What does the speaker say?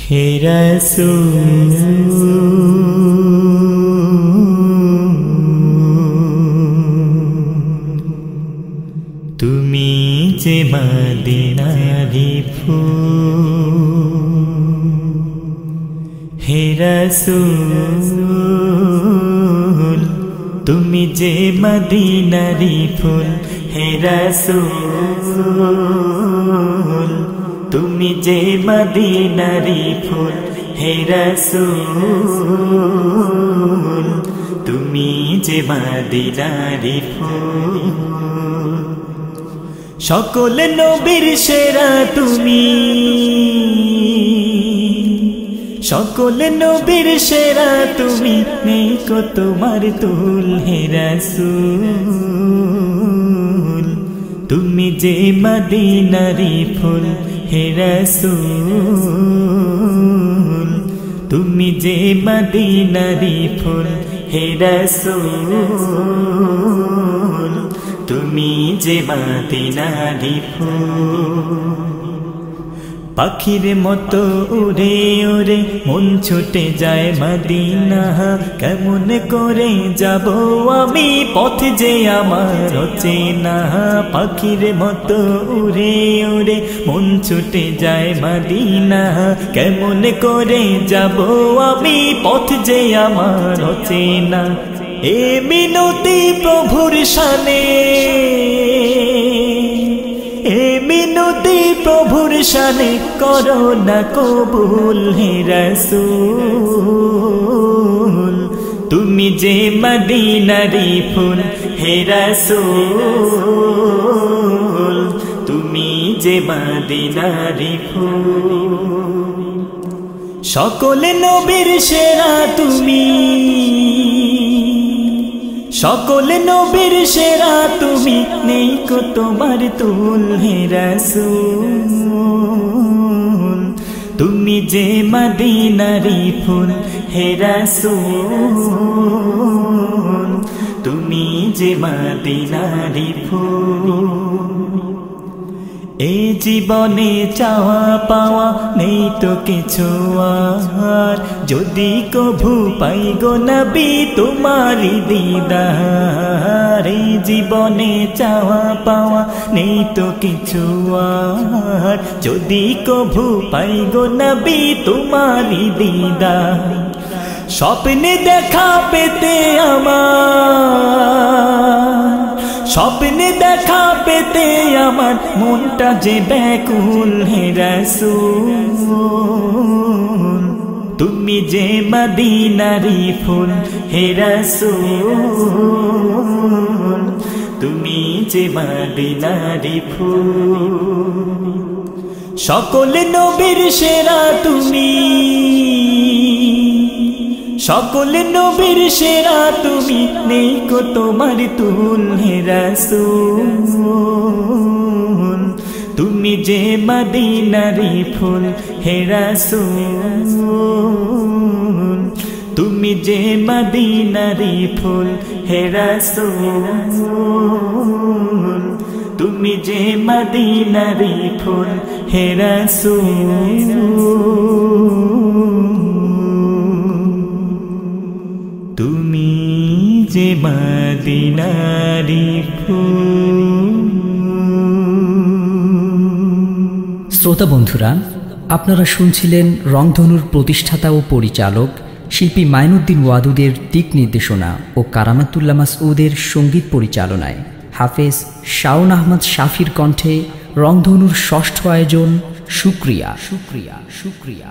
হে রাসূল তুমি যে মদিনারি ফুল, হে রাসূল তুমি যে মদিনারি ফুল, হে রাসূল তুমি যে মদিনারি ফুল, হে রাসূল তুমি যে মদিনারি ফুল। সকল নবীর সেরা তুমি, সকল নবীর সেরা তুমি, নেই কো তোমার তুল, হে রাসূল তুমি যে মদিনারি ফুল, হে রাসূল তুমি যে মদিনারি ফুল, হে রাসূল তুমি যে মদিনারি ফুল। পাখির মতো উড়ে উড়ে মন ছুটে যায় মদিনা, কেমন করে যাব আমি পথ যে আমার অচেনা। পাখির মতো উড়ে উড়ে মন ছুটে যায় মদিনা, কেমন করে যাব আমি পথ যে আমার অচেনা। এ মিনতি প্রভুর শানে, এ মিনতি প্রভুর শানে করো না কবুল, হে রাসূল তুমি যে মদিনারি ফুল, হে রাসূল তুমি যে মদিনারি ফুল। সকল নবীর সেরা তুমি, সকল নবীর সেরা তুমি, নেই কো তোমার তুল, হে রাসূল তুমি যে মদিনারি ফুল, হে রাসূল তুমি যে মদিনারি ফুল। এ জীবনে চাওয়া পাওয়া নেই তো কিছু আর, যদি কভু পাই গো নবী তোমারি দিদার। এই জীবনে চাওয়া পাওয়া নেই তো কিছু আর, যদি কভু পাই গো নবী তোমারি দিদার। স্বপ্নে দেখা পেতে আমার, স্বপ্নে দেখা পেতে আমার মনটা যে ব্যাকুল, হে রাসূল তুমি যে মদিনারি ফুল, হে রাসূল তুমি যে মদিনারি ফুল। সকল নবীর সেরা তুমি, সকল নবীর সেরা তুমি, নেই কো তোমার তুল, হে রাসূল তুমি যে মদিনারি ফুল, হে রাসূল তুমি যে মদিনারি ফুল, হে রাসূল তুমি যে মদিনারি ফুল, হে রাসূল তুমি যে মদিনারি ফুল। শ্রোতা বন্ধুরা, আপনারা শুনছিলেন রংধনুর প্রতিষ্ঠাতা ও পরিচালক শিল্পী মাইনুদ্দিন ওয়াদুদের দিক নির্দেশনা ও কারামাতুল্লাহ মাসউদের সঙ্গীত পরিচালনায় হাফেজ শাওন আহমদ শাফির কণ্ঠে রংধনুর ষষ্ঠ আয়োজন শুকরিয়া শুকরিয়া শুকরিয়া।